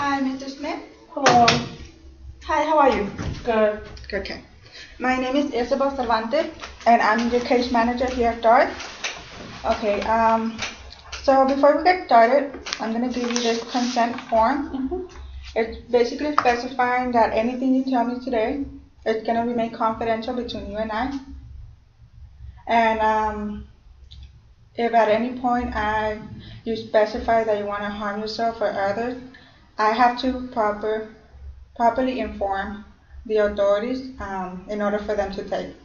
Hi, Mr. Smith. Hello. Hi, how are you? Good. Good, okay. My name is Isabel Cervantes, and I'm your case manager here at DART. Okay, so before we get started, I'm going to give you this consent form. It's basically specifying that anything you tell me today is going to remain confidential between you and I. And if at any point you specify that you want to harm yourself or others, I have to properly inform the authorities in order for them to take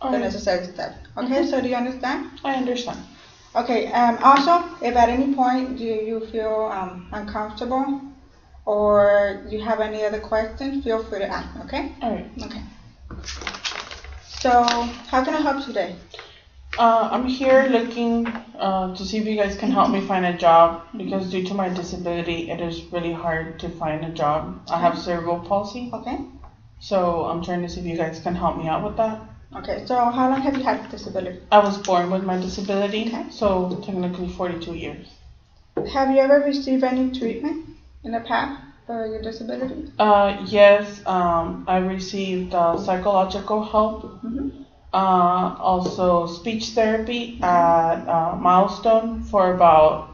the necessary steps. Okay, so do you understand? I understand. Okay, also, if at any point you feel uncomfortable or you have any other questions, feel free to ask, okay? Alright. Okay. So, how can I help you today? I'm here looking to see if you guys can help me find a job because due to my disability, it is really hard to find a job. I have cerebral palsy. Okay. So I'm trying to see if you guys can help me out with that. Okay, so how long have you had disability? I was born with my disability, Okay. So technically 42 years. Have you ever received any treatment in the past for your disability? Yes, I received psychological help. Also speech therapy at Milestone for about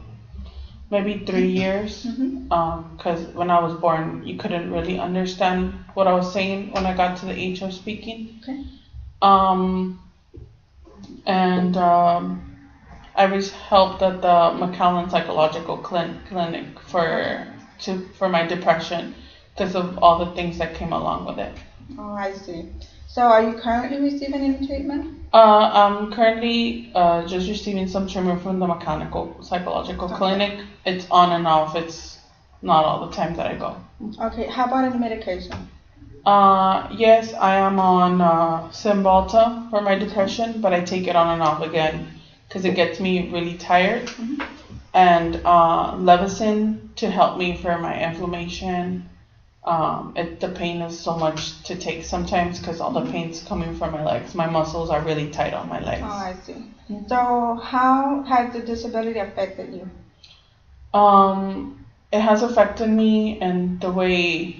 maybe 3 years. Because when I was born, you couldn't really understand what I was saying when I got to the age of speaking. Okay. I was helped at the McAllen Psychological Clinic for my depression because of all the things that came along with it. Oh, I see. So are you currently receiving any treatment? I'm currently just receiving some treatment from the Mechanical Psychological Clinic. It's on and off. It's not all the time that I go. Okay, how about any medication? Yes, I am on Cymbalta for my depression, but I take it on and off again because it gets me really tired. And Levocin to help me for my inflammation. The pain is so much to take sometimes because all the pain's coming from my legs. My muscles are really tight on my legs. Oh, I see. So how has the disability affected you? It has affected me in the way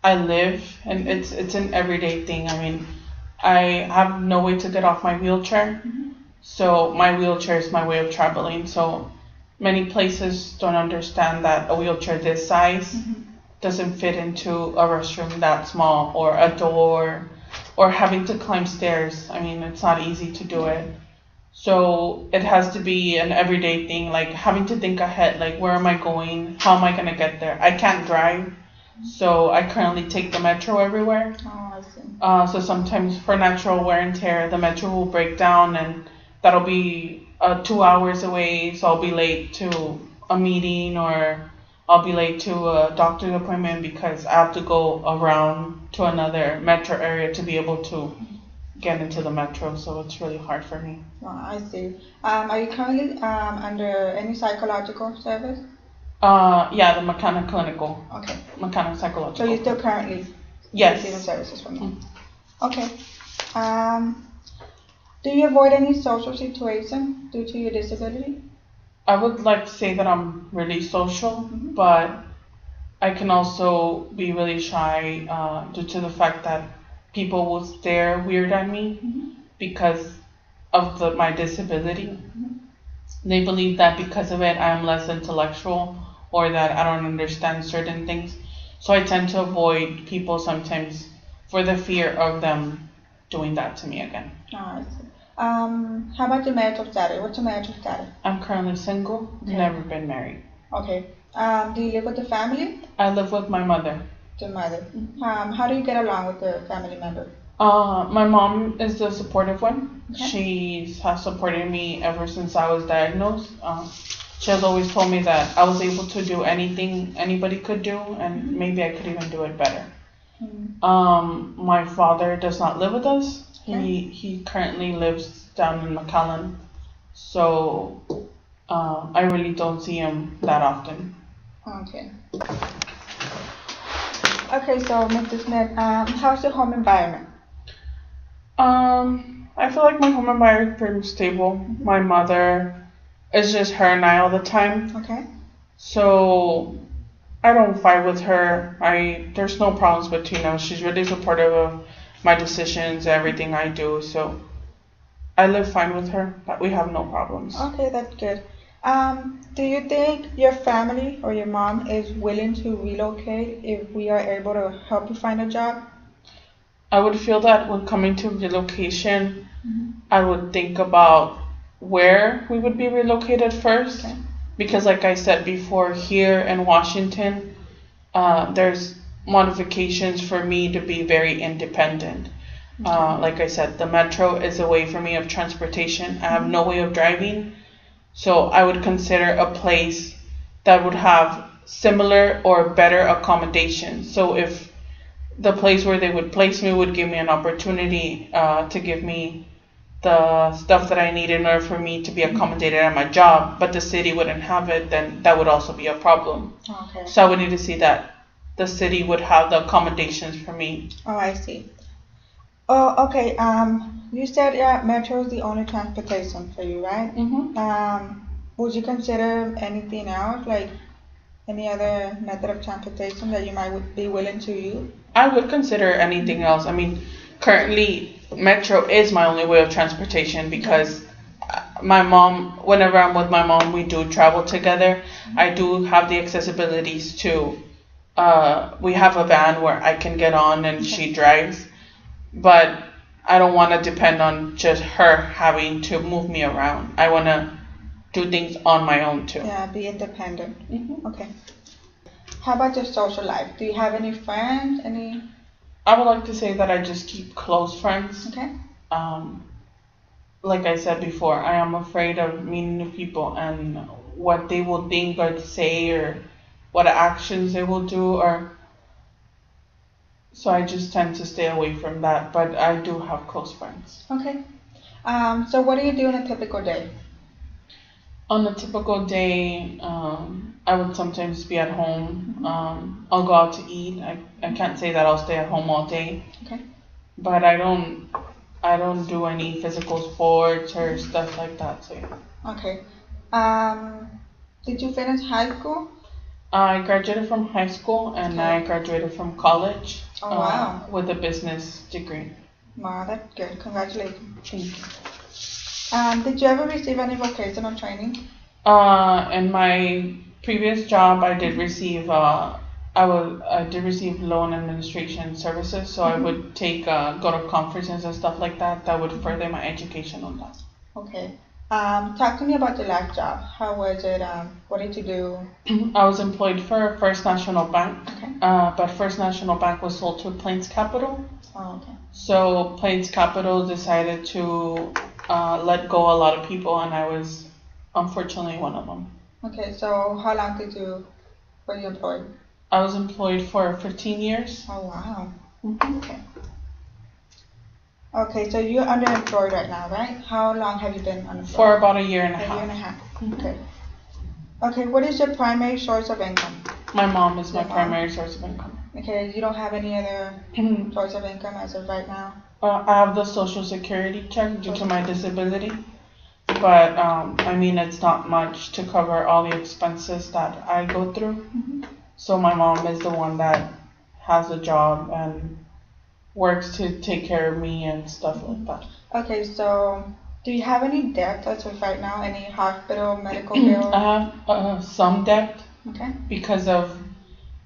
I live, and it's an everyday thing. I mean, I have no way to get off my wheelchair, so my wheelchair is my way of traveling. So many places don't understand that a wheelchair this size doesn't fit into a restroom that small, or a door, or having to climb stairs. I mean, it's not easy to do it. So it has to be an everyday thing, like having to think ahead, like where am I going? How am I going to get there? I can't drive, so I currently take the metro everywhere. Oh, I see. So sometimes for natural wear and tear, the metro will break down and that'll be 2 hours away, so I'll be late to a meeting or I'll be late to a doctor's appointment because I have to go around to another metro area to be able to get into the metro, so it's really hard for me. Oh, I see. Are you currently under any psychological service? Yeah, the mechanic clinical. Okay. Mechanic psychological. So you're still currently receiving services from them? Okay. Do you avoid any social situation due to your disability? I would like to say that I'm really social, but I can also be really shy due to the fact that people will stare weird at me because of my disability. They believe that because of it, I am less intellectual or that I don't understand certain things. So I tend to avoid people sometimes for the fear of them doing that to me again. Oh, I see. How about your marital status? What's your marital status? I'm currently single, never been married. Okay. Do you live with the family? I live with my mother. Your mother. How do you get along with the family member? My mom is the supportive one. Okay. She has supported me ever since I was diagnosed. She has always told me that I was able to do anything anybody could do, and maybe I could even do it better. My father does not live with us. He currently lives down in McAllen, so I really don't see him that often. Okay. Okay, so Mr. Smith, how's your home environment? I feel like my home environment is pretty stable. My mother, it's just her and I all the time. Okay. So I don't fight with her. There's no problems between us. She's really supportive of my decisions, everything I do. So I live fine with her. We have no problems. Okay, that's good. Do you think your family or your mom is willing to relocate if we are able to help you find a job? I would feel that when coming to relocation, I would think about where we would be relocated first. Okay. Because, like I said before, here in Washington, there's modifications for me to be very independent. Like I said, the metro is a way for me of transportation. I have no way of driving, so I would consider a place that would have similar or better accommodations. So if the place where they would place me would give me an opportunity to give me the stuff that I need in order for me to be accommodated at my job, but the city wouldn't have it, then that would also be a problem. Okay. So I would need to see that the city would have the accommodations for me. Oh, I see. Oh, okay. You said metro is the only transportation for you, right? Would you consider anything else, like any other method of transportation that you might be willing to use? I would consider anything else. I mean, currently metro is my only way of transportation because my mom, whenever I'm with my mom, we do travel together. I do have the accessibilities to, we have a van where I can get on and she drives, but I don't want to depend on just her having to move me around. I want to do things on my own too. Yeah, be independent. Okay. How about your social life? Do you have any friends? I would like to say that I just keep close friends. Okay. Like I said before, I am afraid of meeting new people and what they will think or say or what actions they will do, or so I just tend to stay away from that. But I do have close friends. Okay. So what do you do in a typical day? On a typical day, I would sometimes be at home. I'll go out to eat. I can't say that I'll stay at home all day. Okay. But I don't do any physical sports or stuff like that. So yeah. Okay. Did you finish high school? I graduated from high school and I graduated from college. Oh, wow. With a business degree. Wow, that's good. Congratulations. Thank you. Did you ever receive any vocational training? In my previous job, I did receive I did receive loan administration services, so I would take go to conferences and stuff like that. That would further my education on that. Okay. Talk to me about your last job. How was it? What did you do? I was employed for First National Bank, Okay. but First National Bank was sold to Plains Capital. Oh, okay. So Plains Capital decided to let go a lot of people, and I was unfortunately one of them. Okay, so how long were you employed? I was employed for 15 years. Oh, wow. Okay. Okay, so you're underemployed right now, right? How long have you been unemployed? For about a year and a half. A year and a half. Okay. Okay, what is your primary source of income? My mom is my primary source of income. Okay, you don't have any other source of income as of right now? I have the Social Security check due to my disability, but I mean it's not much to cover all the expenses that I go through. So my mom is the one that has a job and works to take care of me and stuff like that. Okay, so do you have any debt as of right now? Any hospital, medical bills? I have some debt. Okay. Because of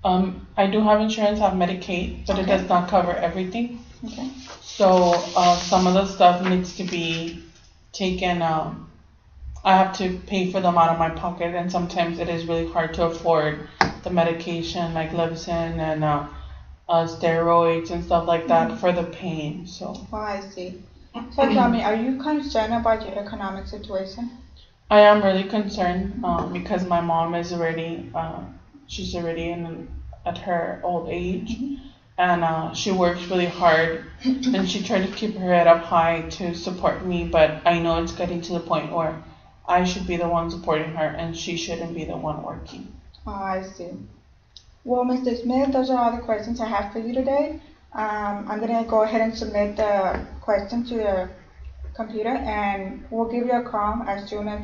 I do have insurance, I have Medicaid, but it does not cover everything. Okay. So some of the stuff needs to be taken. I have to pay for them out of my pocket, and sometimes it is really hard to afford the medication like Levsin and steroids and stuff like that for the pain. So. Oh, I see. So tell me, are you concerned about your economic situation? I am really concerned because my mom is already she's already at her old age, and she works really hard, and she tried to keep her head up high to support me, but I know it's getting to the point where I should be the one supporting her and she shouldn't be the one working. Oh, I see. Well, Mr. Smith, those are all the questions I have for you today. I'm going to go ahead and submit the question to the computer, and we'll give you a call as soon as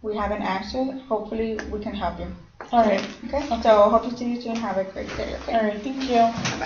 we haven't answered, hopefully we can help you. All right. Okay? So hope to see you soon. Have a great day. Okay? All right. Thank you.